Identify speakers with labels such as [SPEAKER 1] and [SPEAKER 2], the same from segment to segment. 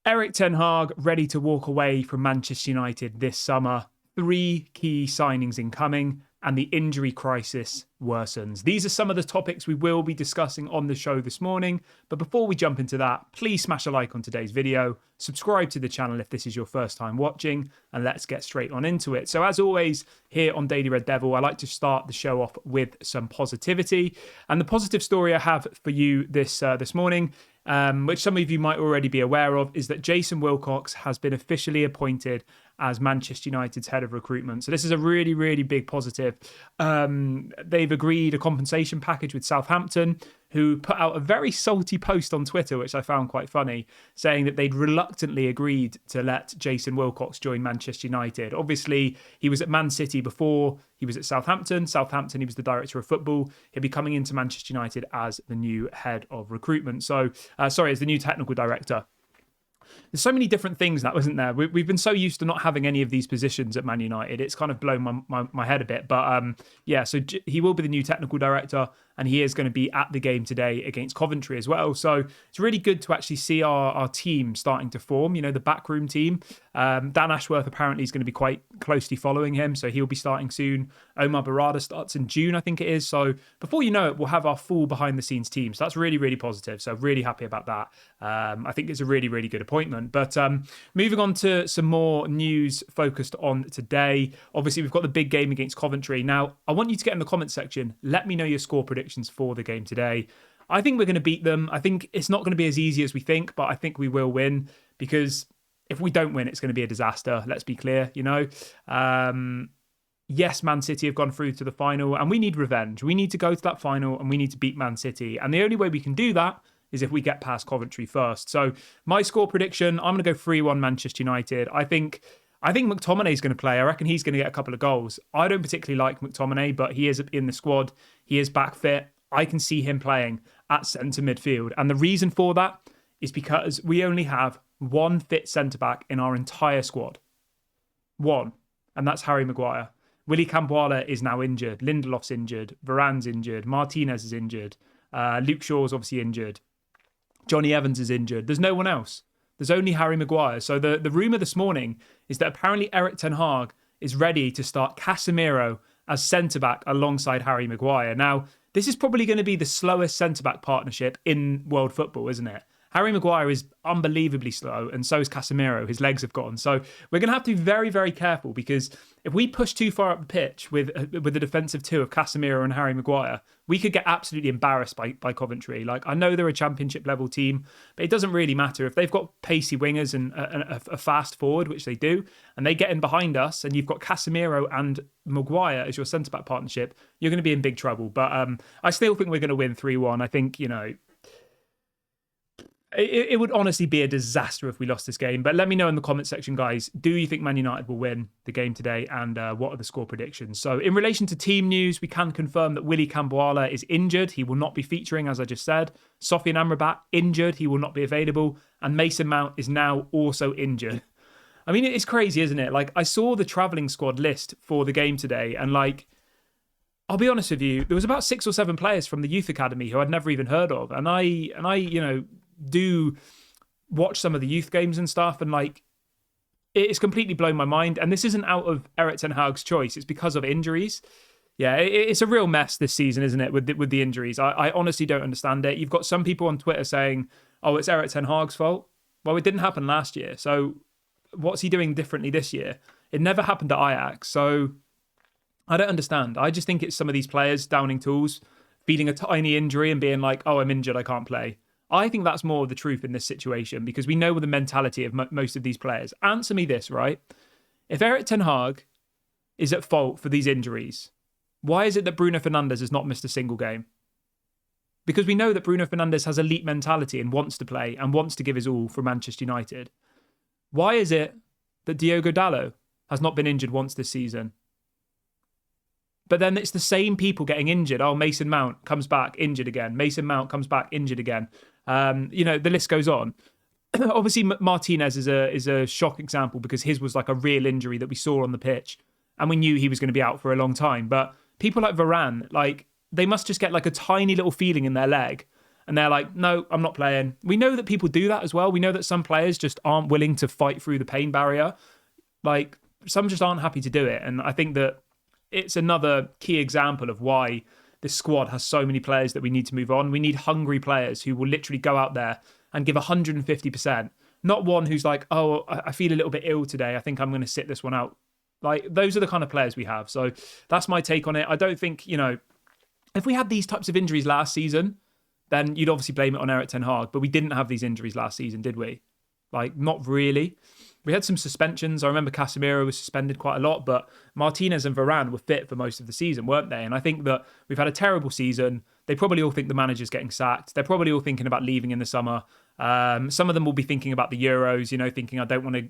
[SPEAKER 1] Erik ten Hag ready to walk away from Manchester United this summer. 3 key signings incoming, and the injury crisis worsens. These are some of the topics we will be discussing on the show this morning. But before we jump into that, please smash a like on today's video, subscribe to the channel if this is your first time watching, and let's get straight on into it. So as always, here on Daily Red Devil, I like to start the show off with some positivity. And the positive story I have for you this morning, which some of you might already be aware of, is that Jason Wilcox has been officially appointed as Manchester United's head of recruitment. So this is a really, really big positive. They've agreed a compensation package with Southampton, who put out a very salty post on Twitter, which I found quite funny, saying that they'd reluctantly agreed to let Jason Wilcox join Manchester United. Obviously, he was at Man City before he was at Southampton. Southampton, he was the director of football. He'll be coming into Manchester United as the new head of recruitment. So, as the new technical director. There's so many different things now, isn't there? We've been so used to not having any of these positions at Man United. It's kind of blown my head a bit. But so he will be the new technical director, and he is going to be at the game today against Coventry as well. So it's really good to actually see our team starting to form, the backroom team. Dan Ashworth apparently is going to be quite closely following him, so he'll be starting soon. Omar Barada starts in June, I think it is. So before you know it, we'll have our full behind-the-scenes team. So that's really, really positive. So really happy about that. I think it's a really, really good appointment. But moving on to some more news focused on today. Obviously, we've got the big game against Coventry. Now, I want you to get in the comment section. Let me know your score predictions for the game today. I think we're going to beat them. I think it's not going to be as easy as we think, but I think we will win, because if we don't win, it's going to be a disaster. Let's be clear, Yes, Man City have gone through to the final, and we need revenge. We need to go to that final, and we need to beat Man City. And the only way we can do that is if we get past Coventry first. So my score prediction, I'm going to go 3-1 Manchester United. I think McTominay is going to play. I reckon he's going to get a couple of goals. I don't particularly like McTominay, but he is in the squad. He is back fit. I can see him playing at centre midfield. And the reason for that is because we only have one fit centre-back in our entire squad. One. And that's Harry Maguire. Willy Camboire is now injured. Lindelof's injured. Varane's injured. Martinez is injured. Luke Shaw's obviously injured. Johnny Evans is injured. There's no one else. There's only Harry Maguire. So the rumour this morning is that apparently Erik ten Hag is ready to start Casemiro as centre-back alongside Harry Maguire. Now, this is probably going to be the slowest centre-back partnership in world football, isn't it? Harry Maguire is unbelievably slow, and so is Casemiro. His legs have gone. So we're going to have to be very, very careful, because if we push too far up the pitch with the defensive two of Casemiro and Harry Maguire, we could get absolutely embarrassed by Coventry. Like, I know they're a championship level team, but it doesn't really matter. If they've got pacey wingers and a fast forward, which they do, and they get in behind us, and you've got Casemiro and Maguire as your centre-back partnership, you're going to be in big trouble. But I still think we're going to win 3-1. I think, it would honestly be a disaster if we lost this game. But let me know in the comment section, guys. Do you think Man United will win the game today? And what are the score predictions? So in relation to team news, we can confirm that Willy Camboire is injured. He will not be featuring, as I just said. Sofian Amrabat, injured. He will not be available. And Mason Mount is now also injured. I mean, it's crazy, isn't it? Like, I saw the travelling squad list for the game today, and I'll be honest with you, there was about 6 or 7 players from the youth academy who I'd never even heard of. And I do watch some of the youth games and stuff, and it's completely blown my mind. And this isn't out of Erik ten Hag's choice. It's because of injuries. Yeah, it's a real mess this season, isn't it, with the injuries? I honestly don't understand it. You've got some people on Twitter saying, oh, it's Erik ten Hag's fault. Well, it didn't happen last year. So what's he doing differently this year? It never happened at Ajax. So I don't understand. I just think it's some of these players downing tools, feeling a tiny injury and being like, oh, I'm injured, I can't play. I think that's more of the truth in this situation, because we know the mentality of most of these players. Answer me this, right? If Erik ten Hag is at fault for these injuries, why is it that Bruno Fernandes has not missed a single game? Because we know that Bruno Fernandes has elite mentality and wants to play and wants to give his all for Manchester United. Why is it that Diogo Dalot has not been injured once this season? But then it's the same people getting injured. Oh, Mason Mount comes back, injured again. Mason Mount comes back, injured again. The list goes on. Obviously, Martinez is a shock example, because his was like a real injury that we saw on the pitch, and we knew he was going to be out for a long time. But people like Varane, they must just get like a tiny little feeling in their leg, and they're like, no, I'm not playing. We know that people do that as well. We know that some players just aren't willing to fight through the pain barrier. Like, some just aren't happy to do it. And I think that it's another key example of why this squad has so many players that we need to move on. We need hungry players who will literally go out there and give 150%. Not one who's like, oh, I feel a little bit ill today, I think I'm going to sit this one out. Like, those are the kind of players we have. So that's my take on it. I don't think, if we had these types of injuries last season, then you'd obviously blame it on Erik ten Hag. But we didn't have these injuries last season, did we? Like, not really. We had some suspensions. I remember Casemiro was suspended quite a lot, but Martinez and Varane were fit for most of the season, weren't they? And I think that we've had a terrible season. They probably all think the manager's getting sacked. They're probably all thinking about leaving in the summer. Some of them will be thinking about the Euros, thinking I don't want to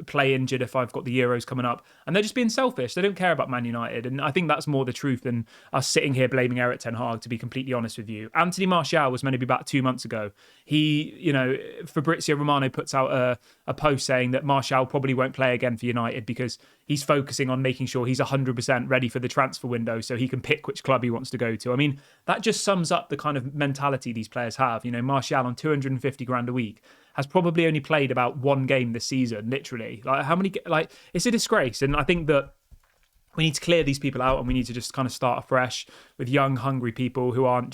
[SPEAKER 1] play injured if I've got the Euros coming up. And they're just being selfish. They don't care about Man United. And I think that's more the truth than us sitting here blaming Erik ten Hag, to be completely honest with you. Anthony Martial was meant to be back 2 months ago. He, Fabrizio Romano puts out a post saying that Martial probably won't play again for United because he's focusing on making sure he's 100% ready for the transfer window so he can pick which club he wants to go to. I mean, that just sums up the kind of mentality these players have. Martial on 250 grand a week has probably only played about one game this season, literally. Like, how many? Like, it's a disgrace. And I think that we need to clear these people out, and we need to just kind of start afresh with young, hungry people who don't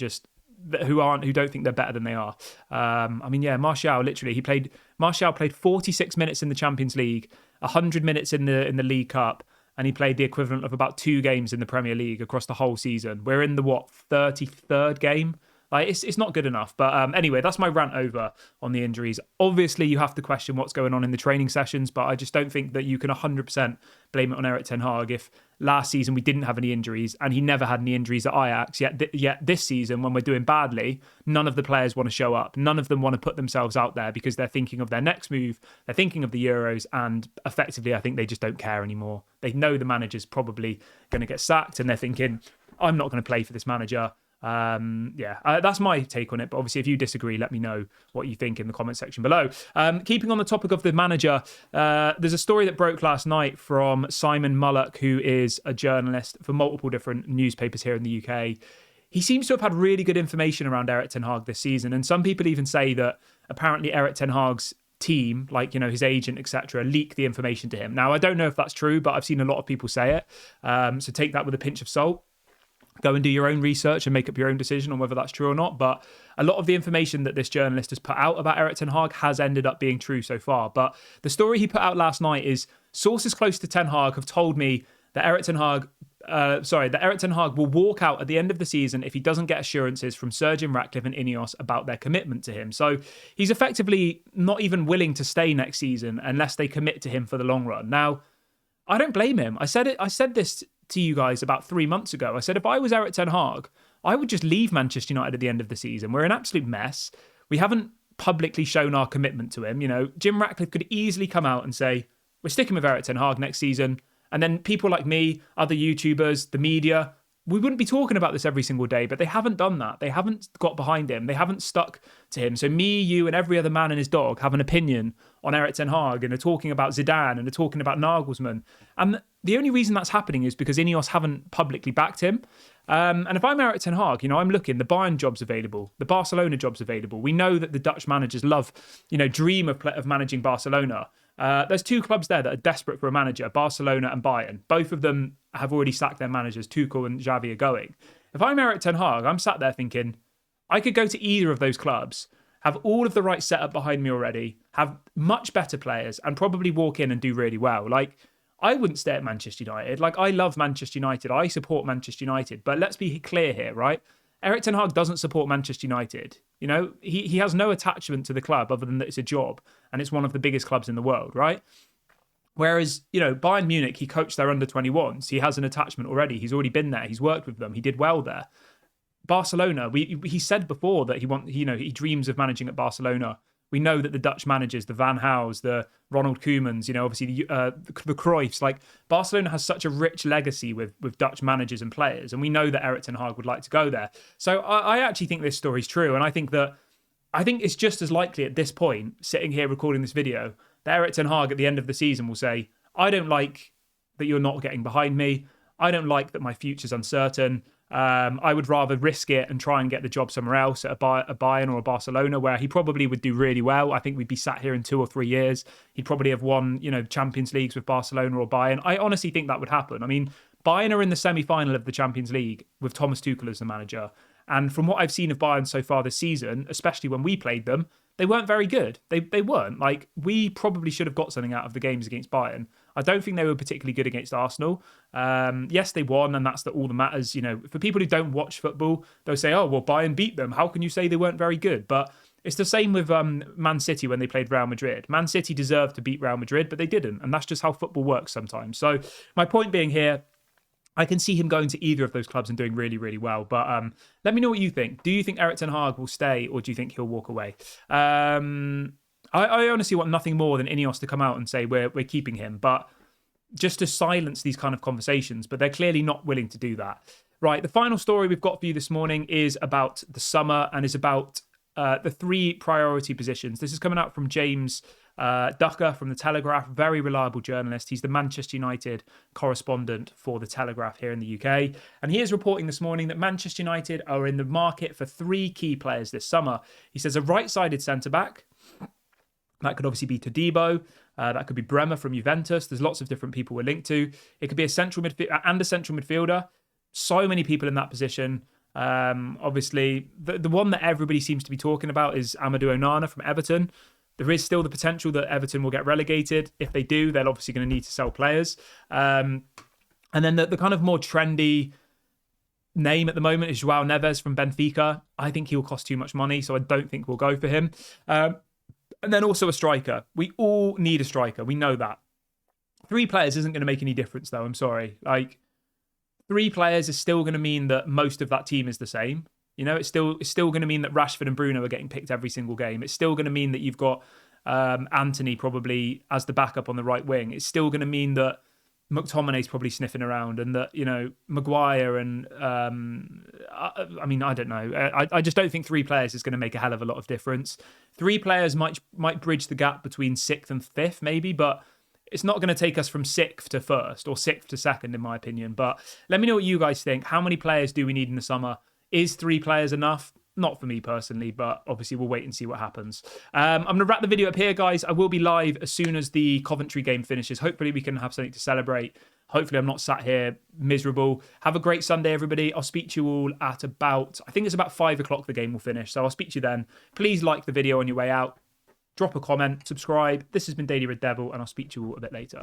[SPEAKER 1] think they're better than they are. Martial, literally, Martial played 46 minutes in the Champions League, 100 minutes in the League Cup, and he played the equivalent of about 2 games in the Premier League across the whole season. We're in the 33rd game? Like, it's not good enough. But anyway, that's my rant over on the injuries. Obviously, you have to question what's going on in the training sessions, but I just don't think that you can 100% blame it on Erik ten Hag if last season we didn't have any injuries and he never had any injuries at Ajax. Yet this season, when we're doing badly, none of the players want to show up. None of them want to put themselves out there because they're thinking of their next move. They're thinking of the Euros, and effectively, I think they just don't care anymore. They know the manager's probably going to get sacked, and they're thinking, I'm not going to play for this manager. That's my take on it. But obviously, if you disagree, let me know what you think in the comment section below. Keeping on the topic of the manager, there's a story that broke last night from Simon Mullock, who is a journalist for multiple different newspapers here in the UK. He seems to have had really good information around Erik ten Hag this season, and some people even say that apparently Erik ten Hag's team, like, his agent, etc., leaked the information to him. Now, I don't know if that's true, but I've seen a lot of people say it. So take that with a pinch of salt. Go and do your own research and make up your own decision on whether that's true or not. But a lot of the information that this journalist has put out about Erik ten Hag has ended up being true so far. But the story he put out last night is sources close to Ten Hag have told me that Erik ten Hag will walk out at the end of the season if he doesn't get assurances from Sir Jim Ratcliffe and Ineos about their commitment to him. So he's effectively not even willing to stay next season unless they commit to him for the long run. Now, I don't blame him. I said this to you guys about 3 months ago. I said, if I was Erik ten Hag, I would just leave Manchester United at the end of the season. We're an absolute mess. We haven't publicly shown our commitment to him. Jim Ratcliffe could easily come out and say, we're sticking with Erik ten Hag next season. And then people like me, other YouTubers, the media, we wouldn't be talking about this every single day, but they haven't done that. They haven't got behind him. They haven't stuck to him. So me, you, and every other man and his dog have an opinion on Erik ten Hag, and are talking about Zidane, and are talking about Nagelsmann. And the only reason that's happening is because Ineos haven't publicly backed him. And if I'm Erik ten Hag, I'm looking, the Bayern job's available, the Barcelona job's available. We know that the Dutch managers love, dream of managing Barcelona. There's 2 clubs there that are desperate for a manager, Barcelona and Bayern. Both of them have already sacked their managers. Tuchel and Xavi are going. If I'm Erik ten Hag, I'm sat there thinking, I could go to either of those clubs, have all of the right setup behind me already, have much better players, and probably walk in and do really well. Like, I wouldn't stay at Manchester United. Like, I love Manchester United. I support Manchester United. But let's be clear here, right? Erik ten Hag doesn't support Manchester United. He has no attachment to the club other than that it's a job, and it's one of the biggest clubs in the world, right? Whereas, Bayern Munich, he coached their under-21s. He has an attachment already. He's already been there. He's worked with them. He did well there. Barcelona, he said before that he dreams of managing at Barcelona. We know that the Dutch managers, the Van Gaals, the Ronald Koemans, obviously the Cruyffs, like, Barcelona has such a rich legacy with Dutch managers and players, and we know that Erik ten Hag would like to go there. So I actually think this story's true, and I think it's just as likely at this point, sitting here recording this video, that Erik ten Hag at the end of the season will say, I don't like that you're not getting behind me. I don't like that my future's uncertain. I would rather risk it and try and get the job somewhere else at a Bayern or a Barcelona, where he probably would do really well. I think we'd be sat here in 2 or 3 years. He'd probably have won, Champions Leagues with Barcelona or Bayern. I honestly think that would happen. I mean, Bayern are in the semi-final of the Champions League with Thomas Tuchel as the manager. And from what I've seen of Bayern so far this season, especially when we played them, they weren't very good. They weren't. Like, we probably should have got something out of the games against Bayern. I don't think they were particularly good against Arsenal. Yes, they won, and that's all that matters. For people who don't watch football, they'll say, oh, well, Bayern beat them. How can you say they weren't very good? But it's the same with Man City when they played Real Madrid. Man City deserved to beat Real Madrid, but they didn't. And that's just how football works sometimes. So my point being here, I can see him going to either of those clubs and doing really, really well. But let me know what you think. Do you think Erik ten Hag will stay, or do you think he'll walk away? I honestly want nothing more than Ineos to come out and say we're keeping him, but just to silence these kind of conversations. But they're clearly not willing to do that. Right, the final story we've got for you this morning is about the summer and is about the 3 priority positions. This is coming out from James Ducker from The Telegraph, very reliable journalist. He's the Manchester United correspondent for The Telegraph here in the UK. And he is reporting this morning that Manchester United are in the market for 3 key players this summer. He says a right-sided centre-back. That could obviously be Todibo. That could be Bremer from Juventus. There's lots of different people we're linked to. It could be a central midfielder. So many people in that position. Obviously, the one that everybody seems to be talking about is Amadou Onana from Everton. There is still the potential that Everton will get relegated. If they do, they're obviously going to need to sell players. And then the kind of more trendy name at the moment is João Neves from Benfica. I think he will cost too much money, so I don't think we'll go for him. And then also a striker. We all need a striker. We know that. 3 players isn't going to make any difference, though. I'm sorry. 3 players is still going to mean that most of that team is the same. It's still going to mean that Rashford and Bruno are getting picked every single game. It's still going to mean that you've got Anthony probably as the backup on the right wing. It's still going to mean that McTominay's probably sniffing around, and that Maguire and I don't know. I just don't think 3 players is going to make a hell of a lot of difference. 3 players might bridge the gap between 6th and 5th maybe, but it's not going to take us from 6th to 1st or 6th to 2nd, in my opinion. But let me know what you guys think. How many players do we need in the summer? Is 3 players enough? Not for me personally, but obviously we'll wait and see what happens. I'm going to wrap the video up here, guys. I will be live as soon as the Coventry game finishes. Hopefully we can have something to celebrate. Hopefully I'm not sat here miserable. Have a great Sunday, everybody. I'll speak to you all at I think it's about 5 o'clock the game will finish. So I'll speak to you then. Please like the video on your way out. Drop a comment, subscribe. This has been Daily Red Devil, and I'll speak to you all a bit later.